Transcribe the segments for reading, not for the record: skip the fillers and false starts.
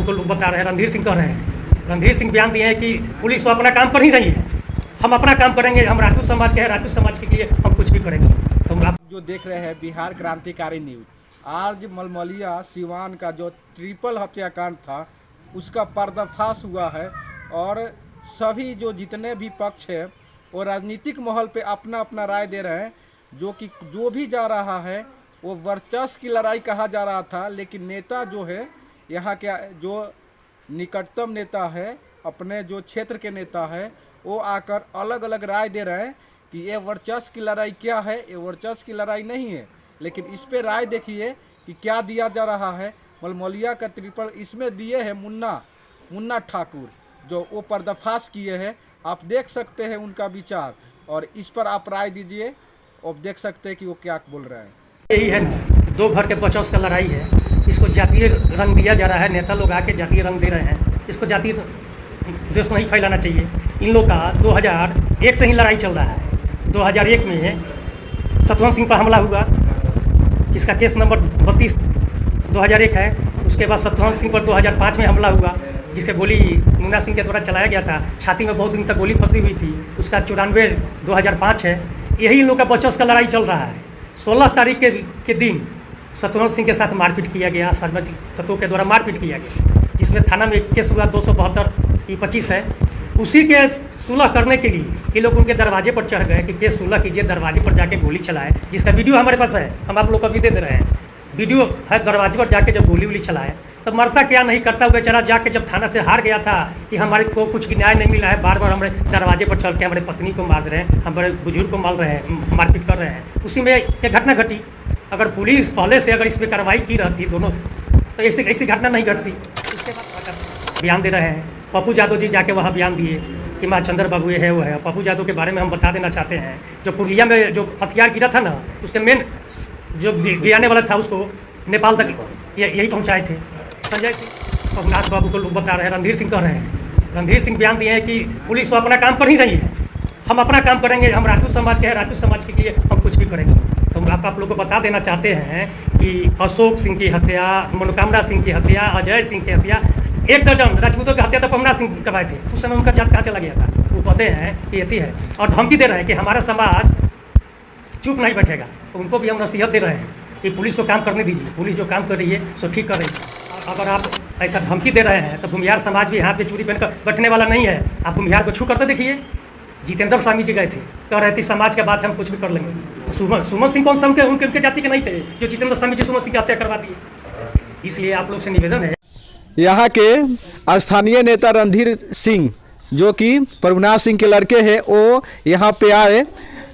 बाबू को लोग बता रहे हैं, रणधीर सिंह कह रहे हैं। रणधीर सिंह बयान दिए हैं कि पुलिस तो अपना काम कर ही रही है, हम अपना काम करेंगे, हम राजपूत समाज के हैं, राजपूत समाज के लिए हम कुछ भी करेंगे। तो आप जो देख रहे हैं बिहार क्रांतिकारी न्यूज, आज मलमलिया सिवान का जो ट्रिपल हत्याकांड था उसका पर्दाफाश हुआ है और सभी जो जितने भी पक्ष है वो राजनीतिक माहौल पे अपना अपना राय दे रहे हैं। जो कि जो भी जा रहा है वो वर्चस्व की लड़ाई कहा जा रहा था, लेकिन नेता जो है यहाँ के जो निकटतम नेता है, अपने जो क्षेत्र के नेता है, वो आकर अलग अलग राय दे रहे हैं कि ये वर्चस्व की लड़ाई क्या है, ये वर्चस्व की लड़ाई नहीं है। लेकिन इस पे राय देखिए कि क्या दिया जा रहा है। मलमलिया का ट्रिपल इसमें दिए हैं मुन्ना ठाकुर, जो वो पर्दाफाश किए हैं। आप देख सकते हैं उनका विचार और इस पर आप राय दीजिए। आप देख सकते हैं कि वो क्या बोल रहे हैं। यही है ना, दो घर के बचौस का लड़ाई है। इसको जातीय रंग दिया जा रहा है, नेता लोग आके जातीय रंग दे रहे हैं। इसको जातीय देश नहीं फैलाना चाहिए। इन लोग का 2001 से ही लड़ाई चल रहा है। 2001 में सतवंत सिंह पर हमला हुआ, जिसका केस नंबर 32/2001 है। उसके बाद सतवंत सिंह पर 2005 में हमला हुआ, जिसके गोली मुन्ना सिंह के द्वारा चलाया गया था। छाती में बहुत दिन तक गोली फंसी हुई थी, उसका 94/2005 है। यही इन लोग का बचौस का लड़ाई चल रहा है। 16 तारीख के दिन सतवंत सिंह के साथ मारपीट किया गया, असामाजिक तत्वों के द्वारा मारपीट किया गया, जिसमें थाना में केस हुआ 272/25 है। उसी के सुलह करने के लिए ये लोग उनके दरवाजे पर चढ़ गए कि केस सुलह कीजिए, दरवाजे पर जाके गोली चलाए, जिसका वीडियो हमारे पास है, हम आप लोग को भी दे रहे हैं। वीडियो है, दरवाजे पर जाके जब गोली चलाए तब मरता क्या नहीं करता हुआ बेचारा जाके जब थाना से हार गया था कि हमारे को कुछ न्याय नहीं मिला है, बार बार हमारे दरवाजे पर चढ़ के हमारे पत्नी को मार रहे हैं, हमारे बुजुर्ग को मार रहे हैं, मारपीट कर रहे हैं। उसी में एक घटना घटी। अगर पुलिस पहले से अगर इस पर कार्रवाई की रहती दोनों, तो ऐसी घटना नहीं घटती। उसके बाद बयान दे रहे हैं। पप्पू यादव जी जाके वहाँ बयान दिए कि माँ चंद्र बाबू ये है वो है। पप्पू यादव के बारे में हम बता देना चाहते हैं, जो पुरलिया में जो हथियार गिरा था ना, उसके मेन जो गिराने वाला था उसको नेपाल तक यही पहुँचाए थे। संजय सिंह रघुनाथ बाबू को लोग बता रहे हैं, रणधीर सिंह कह रहे हैं। रणधीर सिंह बयान दिए हैं कि पुलिस तो अपना काम कर ही रही है, हम अपना काम करेंगे, हम राजपूत समाज के हैं, राजपूत समाज के लिए हम कुछ भी करेंगे। तो हम आप लोग को बता देना चाहते हैं कि अशोक सिंह की हत्या, मनोकामना सिंह की हत्या, अजय सिंह की हत्या, 1 दर्जन राजपूतों की हत्या तो पवना सिंह करवाए थे। उस समय उनका जात कहाँ चला गया था, वो पते हैं कि यति है। और धमकी दे रहे हैं कि हमारा समाज चुप नहीं बैठेगा। तो उनको भी हम नसीहत दे रहे हैं कि पुलिस को काम करने दीजिए, पुलिस जो काम कर रही है सो ठीक कर रही है। अगर आप ऐसा धमकी दे रहे हैं तो भूमिहार समाज भी हाथ में चूड़ी पहनकर बैठने वाला नहीं है। आप भूमिहार को छू करते देखिए। जितेंद्र स्वामी जी गए थे, कह रहे थे समाज के बाद हम कुछ भी कर लेंगे। तो सुमन सिंह कौन सा उनके जाति के नहीं थे जो जितेंद्र स्वामी जी सुमन सिंह की हत्या करवा दिए। इसलिए आप लोग से निवेदन है, यहाँ के स्थानीय नेता रणधीर सिंह जो कि प्रभुनाथ सिंह के लड़के हैं, वो यहाँ पे आए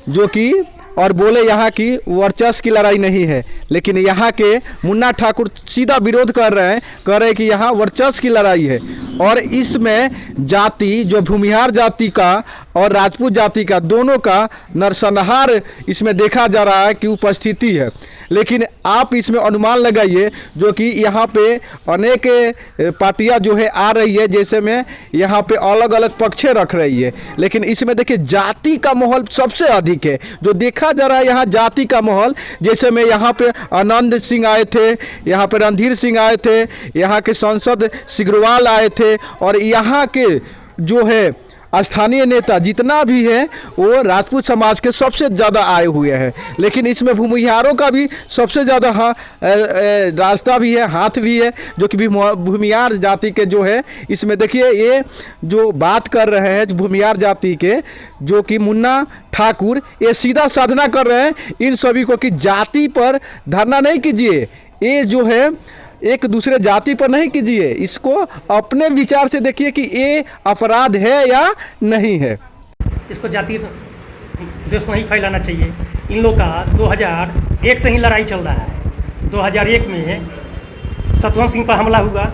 जो कि और बोले यहाँ की वर्चस्व की लड़ाई नहीं है। लेकिन यहाँ के मुन्ना ठाकुर सीधा विरोध कर रहे हैं कि यहाँ वर्चस्व की लड़ाई है और इसमें जाति जो भूमिहार जाति का और राजपूत जाति का दोनों का नरसंहार इसमें देखा जा रहा है कि उपस्थिति है। लेकिन आप इसमें अनुमान लगाइए जो कि यहाँ पे अनेक पार्टियाँ जो है आ रही है, जैसे में यहाँ पे अलग अलग पक्षे रख रही है। लेकिन इसमें देखिए जाति का माहौल सबसे अधिक है, जो देखा जा रहा है यहाँ जाति का माहौल। जैसे में यहाँ पे आनंद सिंह आए थे, यहाँ पे रणधीर सिंह आए थे, यहाँ के सांसद सिग्रवाल आए थे और यहाँ के जो है स्थानीय नेता जितना भी है वो राजपूत समाज के सबसे ज़्यादा आए हुए हैं। लेकिन इसमें भूमिहारों का भी सबसे ज़्यादा रास्ता भी है, हाथ भी है, जो कि भूमिहार जाति के जो है। इसमें देखिए ये जो बात कर रहे हैं भूमिहार जाति के, जो कि मुन्ना ठाकुर, ये सीधा साधना कर रहे हैं इन सभी को कि जाति पर धरना नहीं कीजिए, ये जो है एक दूसरे जाति पर नहीं कीजिए, इसको अपने विचार से देखिए कि ये अपराध है या नहीं है। इसको जातीय देश नहीं फैलाना चाहिए। इन लोग का 2001 से ही लड़ाई चल रहा है। 2001 में सतवंत सिंह पर हमला हुआ,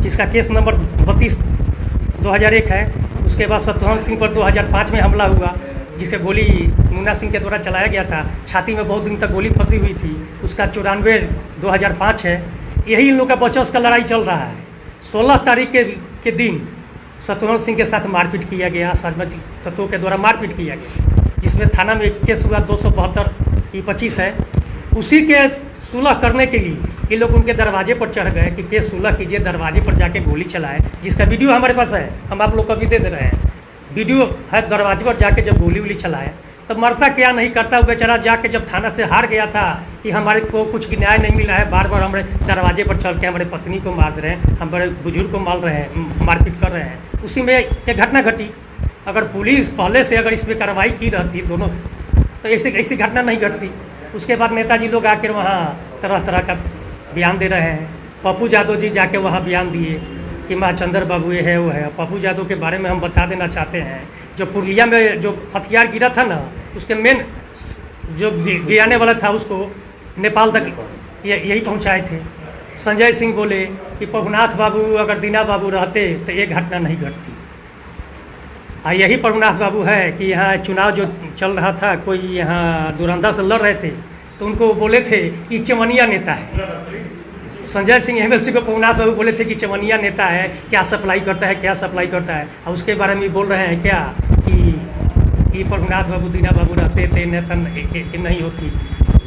जिसका केस नंबर 32/2001 है। उसके बाद सतवंत सिंह पर 2005 में हमला हुआ, जिसके गोली मुन्ना सिंह के द्वारा चलाया गया था। छाती में बहुत दिन तक गोली फंसी हुई थी, उसका 94/2005 है। यही इन लोग का बचौस का लड़ाई चल रहा है। 16 तारीख के दिन सतवंत सिंह के साथ मारपीट किया गया, असामाजिक तत्वों के द्वारा मारपीट किया गया, जिसमें थाना में केस हुआ 272/25 है। उसी के सुलह करने के लिए ये लोग उनके दरवाजे पर चढ़ गए कि केस सुलह कीजिए, दरवाजे पर जाके गोली चलाए, जिसका वीडियो हमारे पास है, हम आप लोग को भी दे रहे हैं। वीडियो है, दरवाजे पर जाके जब गोली वोली चलाए तब मरता क्या नहीं करता, वो बेचारा जाके जब थाना से हार गया था कि हमारे को कुछ न्याय नहीं मिला है, बार बार हमारे दरवाजे पर चढ़ के हमारे पत्नी को मार रहे हैं, हमारे बुजुर्ग को मार रहे हैं, मारपीट कर रहे हैं, उसी में एक घटना घटी। अगर पुलिस पहले से अगर इस पर कार्रवाई की रहती दोनों, तो ऐसी घटना नहीं घटती। उसके बाद नेताजी लोग आकर वहाँ तरह तरह का बयान दे रहे हैं। पप्पू यादव जी जाके वहाँ बयान दिए कि माँ चंद्र बाबू ये है वो है। पप्पू यादव के बारे में हम बता देना चाहते हैं, जो पुरलिया में जो हथियार गिरा था ना, उसके मेन जो गिराने वाला था उसको नेपाल तक यही पहुंचाए थे। संजय सिंह बोले कि प्रभुनाथ बाबू अगर दीना बाबू रहते तो ये घटना नहीं घटती। यही प्रभुनाथ बाबू है कि यहाँ चुनाव जो चल रहा था, कोई यहाँ दुरंदा से लड़ रहे थे तो उनको बोले थे कि चमनिया नेता है। संजय सिंह एमएलसी को प्रभुनाथ बाबू बोले थे कि चमनिया नेता है, क्या सप्लाई करता है, क्या सप्लाई करता है। और उसके बारे में बोल रहे हैं क्या कि प्रभुनाथ बाबू दीना बाबू रहते थे नेता नहीं होती।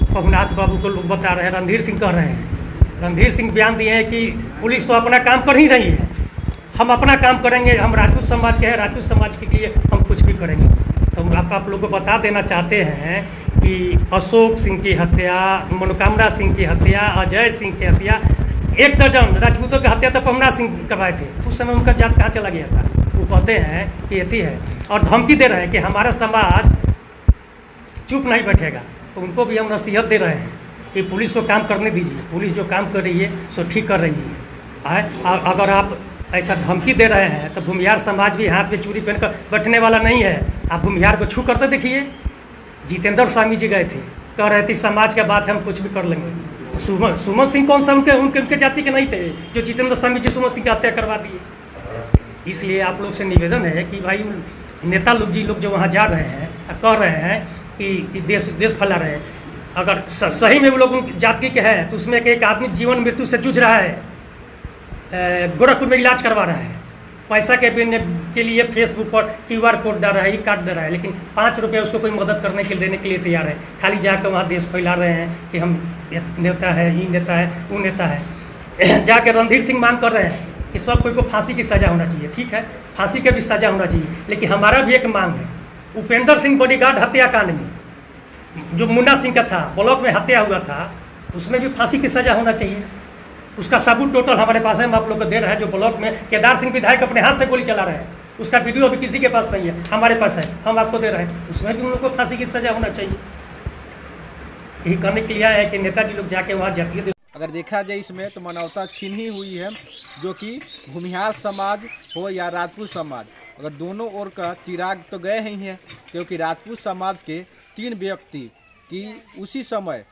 प्रभुनाथ बाबू को लोग बता रहे हैं, रणधीर सिंह कह रहे हैं, रणधीर सिंह बयान दिए हैं कि पुलिस तो अपना काम कर ही रही है, हम अपना काम करेंगे, हम राजपूत समाज के हैं, राजपूत समाज के लिए हम कुछ भी करेंगे। तो हम आप लोगों को बता देना चाहते हैं कि अशोक सिंह की हत्या, मनोकामना सिंह की हत्या, अजय सिंह की हत्या, 1 दर्जन राजपूतों की हत्या तो प्रभुनाथ सिंह करवाए थे। उस समय उनका जात कहाँ चला गया था? वो कहते हैं कि यही है, और धमकी दे रहे हैं कि हमारा समाज चुप नहीं बैठेगा। तो उनको भी हम नसीहत दे रहे हैं कि पुलिस को काम करने दीजिए, पुलिस जो काम कर रही है सो ठीक कर रही है। अगर आप ऐसा धमकी दे रहे हैं तो भूमिहार समाज भी हाथ में चूड़ी पहनकर बैठने वाला नहीं है। आप भूमिहार को छू करते देखिए। जितेंद्र स्वामी जी गए थे, कह रहे थे समाज के बात हम कुछ भी कर लेंगे। तो सुमन सिंह कौन सा उनके जाति के नहीं थे जो जितेंद्र स्वामी जी सुमन सिंह की हत्या करवा दिए। इसलिए आप लोग से निवेदन है कि भाई नेता लोग जी लोग जो वहाँ जा रहे हैं, कह रहे हैं कि देश फैला रहे हैं, अगर सही में वो लोग उन जाति के हैं तो उसमें एक आदमी जीवन मृत्यु से जूझ रहा है, गोरखपुर में इलाज करवा रहा है, पैसा के लिए फेसबुक पर QR कोड डाल रहा है, कार्ड दे रहा है, लेकिन 5 रुपये उसको कोई मदद करने के लिए देने के लिए तैयार है। खाली जाकर वहाँ देश फैला रहे हैं कि हम नेता है, ये नेता है, वो नेता है। जाके रणधीर सिंह मांग कर रहे हैं कि सब कोई को फांसी की सज़ा होना चाहिए। ठीक है, फांसी की भी सज़ा होना चाहिए, लेकिन हमारा भी एक मांग है। उपेंद्र सिंह बॉडीगार्ड हत्याकांड में जो मुन्ना सिंह का था, ब्लॉक में हत्या हुआ था, उसमें भी फांसी की सज़ा होना चाहिए। उसका सबूत टोटल हमारे पास है, हम आप लोग को दे रहे हैं। जो ब्लॉक में केदार सिंह विधायक अपने हाथ से गोली चला रहे हैं, उसका वीडियो अभी किसी के पास नहीं है, हमारे पास है, हम आपको दे रहे हैं। उसमें भी उन लोग को फांसी की सज़ा होना चाहिए। यही करने के लिए आया है कि नेताजी लोग जाके वहाँ जातीय। अगर देखा जाए इसमें तो मानवता छीन ही हुई है, जो कि भूमिहार समाज हो या राजपूत समाज, अगर दोनों ओर का चिराग तो गए ही हैं, क्योंकि राजपूत समाज के 3 व्यक्ति की उसी समय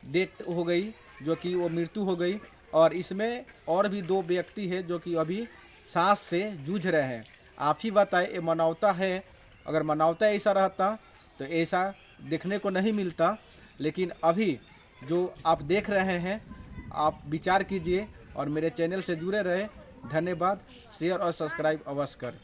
डेथ हो गई, जो कि वो मृत्यु हो गई, और इसमें और भी 2 व्यक्ति हैं जो कि अभी सांस से जूझ रहे हैं। आप ही बताएं, ये मानवता है? अगर मानवता ऐसा रहता तो ऐसा देखने को नहीं मिलता। लेकिन अभी जो आप देख रहे हैं, आप विचार कीजिए और मेरे चैनल से जुड़े रहें। धन्यवाद। शेयर और सब्सक्राइब अवश्य करें।